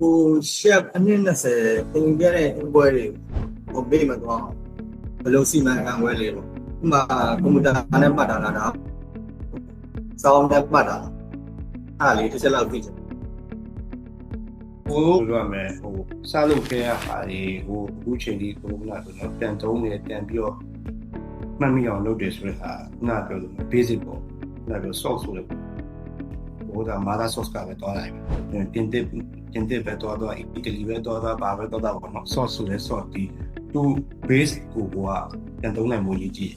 ကိုရှက်အနည်း20သင်ခဲ့တဲ့အပွဲတွေကိုပေးမသွားဘယ်လိုစီမံခန့်ခွဲလေးလို့ဥပမာကွန်ပျူတာနဲ့မှတ်တာလားဒါစောင်းနဲ့မှတ်တာအားလေးတစ်ချက်လောက်သိချင်ပြောရမယ်စားလို့ခဲ့ရပါလေအခုချိန်ဒီကိုကဆိုတော့ပြန်သုံးနေပြန်ပြီးတော့မှတ်မိအောင်လုပ်တယ်ဆိုတဲ့ဟာပြောလို့ basic ပေါ့ပြော source ဆိုလို့ဒါ mother source ကပဲတွားလိုက်တင်တစ်ပဲတွားItaly ပဲတွားပါပဲတွားပေါ့နော် source ဆိုတဲ့ source ဒီသူ base ကိုကပြန်သုံးနိုင်မှုရည်ကြီး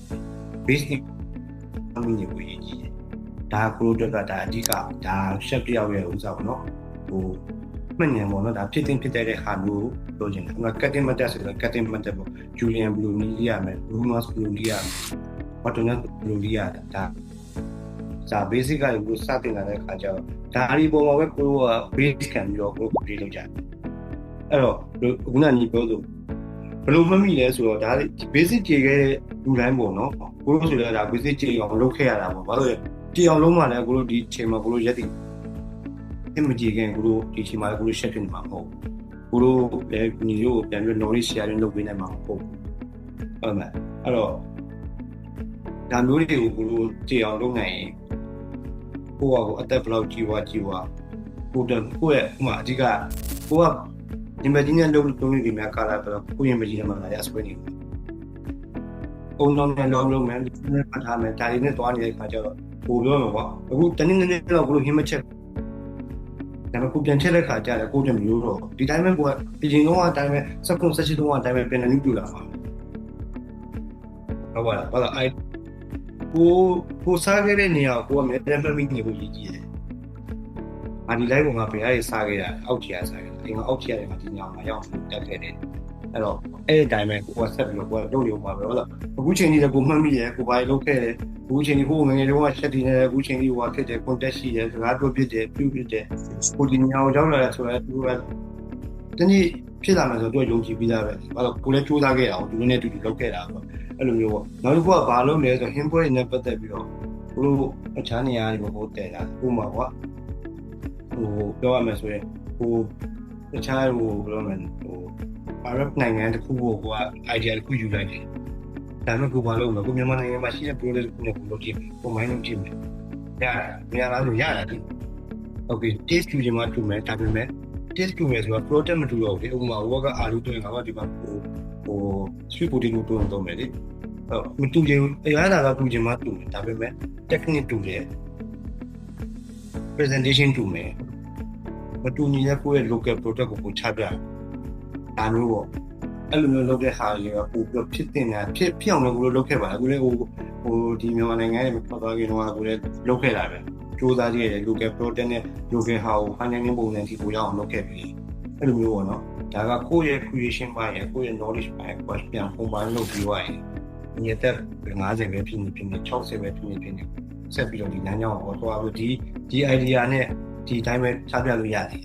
base အမင်းကိုရည်ကြီးဒါကရိုးတက်ကဒါအဓိကဒါ chef တယောက်ရဲ့ဥစားပေါ့နော်မှန်ဉာဏ်ပေါ့နော်ဒါဖြစ်တဲ့ဟာမျိုးပြောချင်တယ်။cutting method ဆိုတော့ cutting method ပေါ့ Julian Blue နီးရမယ် Brunos Blue နီးရမယ် Autonomous Blue နီးရတာဒါ basic ကကိုစတင်လာတဲ့အခါကျတော့ဒါအဒီပုံမှာပဲကိုက base ခံပြီးတော့ကိုပြေးလုပ်ကြတယ်။အဲ့တော့ခုနကညီပြောလို့ဘယ်လိုမှတ်မိလဲဆိုတော့ဒါ basic ကြေခဲ့တဲ့လူတိုင်းပေါ့နော်။ကိုဆိုလည်းဒါ basic ကြေအောင်လုပ်ခဲ့ရတာပေါ့။ဘာလို့လဲကြေအောင်လုံးမှလည်းကိုဒီအချိန်မှာကိုရက်တည်မကြည့်ခင်ကိုဒီချိန်မှာကို share ဖြစ်နေမှာမဟုတ်ကိုလည်းညီတို့ပြန်ပြီး knowledge sharing လုပ်ပေးနိုင်မှာမဟုတ်ဟုတ်မယ်အဲ့တော့ဒါမျိုးတွေကိုကိုကြည့်အောင်လုပ်နိုင်ရင်ကိုကအသက်ဘယ်လောက်ကြီးွားကိုရဲ့ဥမာအဓိကကိုကဒီမကြီးနဲ့လုံးနေဒီများကာလာတော့ကိုရင်မကြီးနဲ့မှလာရဆွဲနေတယ်အုံလုံးနဲ့လုံးမယ်ပတ်ထားမယ်ဒါတွေနဲ့တွားနေတဲ့ခါကျတော့ကိုပြောမှာပေါ့အခုတနည်းနည်းတော့ကိုဟင်းမချက်ဒါပေမဲ့ကိုပြန်ချက်တဲ့ခါကျတယ်ကိုတမျိုးတော့ဒီတိုင်းပဲကိုကပြင်တော့အတိုင်းပဲစက်ကွန်ဆက်ရှိတော့အတိုင်းပဲပြန်နေပြလာပါဟုတ်ပါလားဘာလို့ကိုစားခဲ့တဲ့နေရာကိုကမြေတမ်းမှတ်မိနေဖို့ရည်ကြီးတယ်။ဒီလိုက်ပုံကဘယ်အရေးစားခဲ့တာအောက်ချီရစားခဲ့တာဒီမှာအောက်ချီရတယ်မှာဒီညောင်မှာရောက်တက်ခဲ့တယ်အဲ့တော့အဲ့ဒီတိုင်းပဲကိုကဆက်ပြီးတော့ကိုကလုပ်နေမှာပဲဟုတ်လားအခုချိန်ကြီးလည်းကိုမှတ်မိတယ်ကိုဘာလုပ်ခဲ့တယ်အခုချိန်ကြီးကိုငငယ်တုန်းကချက်တင်နေတယ်အခုချိန်ကြီးဟိုဖြစ်တယ် contact ရှိတယ်စကားပြောဖြစ်တယ်ပြုဖြစ်တယ်ကိုဒီညောင်ရောက်လာတယ်ဆိုတော့သူကတနည်းဖြစ်လာမယ်ဆိုတော့ယုံကြည်ပြီးသားပဲဘာလို့ကိုလည်းစူးစမ်းခဲ့တာကိုသူနဲ့တူလုပ်ခဲ့တာပေါ့အဲ့လိုမျိုးပေါ့နောက်တစ်ခုကဘာလုပ်လဲဆိုတော့ him boy နဲ့ပတ်သက်ပြီးတော့ကိုလိုအခြားနေရာတွေပေါ့တဲတာဥပမာကွာပြောရမယ်ဆိုရင်အခြားပြောမယ်Arab နိုင်ငံတစ်ခုကိုက idea တစ်ခုယူလိုက်တယ်ဒါပေမဲ့ကိုဘာလုပ်မလဲကိုမြန်မာနိုင်ငံမှာရှိတဲ့ project တစ်ခုနဲ့ကိုလုပ်ကြည့်မယ်ကိုမိုင်းလုပ်ကြည့်မယ်ရလားဆိုရတာဒီ okay taste ကြည့်မှတူမယ်ဒါပေမဲ့ taste တူမယ်ဆိုတော့ product မတူတော့ဘူးလေဥပမာဟိုကအာလူတွင်းကဒီမှာsweet potato တွင်းတော့မယ်လေမတူချင်အရာသာကတူချင်မှတူတယ်ဒါပေမဲ့ technique တူတယ် presentation တူမယ်မတူညီတဲ့ကိုယ့်ရဲ့ local product ကိုချပြဒါမျိုးပေါ့အဲ့လိုမျိုးလုပ်တဲ့ဟာတွေကပိုပြီးဖြစ်တင်တာဖြစ်အောင်လည်းကိုလုပ်ခဲ့ပါလားကိုလည်းဒီမြန်မာနိုင်ငံရဲ့ပတ်သွားခင်တော့ကိုလည်းလုပ်ခဲ့တာပဲစူးစမ်းကြည့်ရတယ် local product နဲ့ local ဟာကို financing ပုံစံထိကိုရအောင်လုပ်ခဲ့ပြီအဲ့လိုမျိုးပေါ့နော်ဒါကကိုယ့်ရဲ့ creation ပိုင်းရဲ့ကိုယ့်ရဲ့ knowledge ပိုင်းကိုပြန်ပုံမှန်လုပ်ပြီးသွားရင်ညီသက်50ပဲဖြစ်နေ60ပဲဖြစ်နေဆက်ပြီးတော့ဒီလမ်းကြောင်းကိုသွားပြီးဒီ idea နဲ့ဒီတိုင်းပဲချပြလို့ရတယ်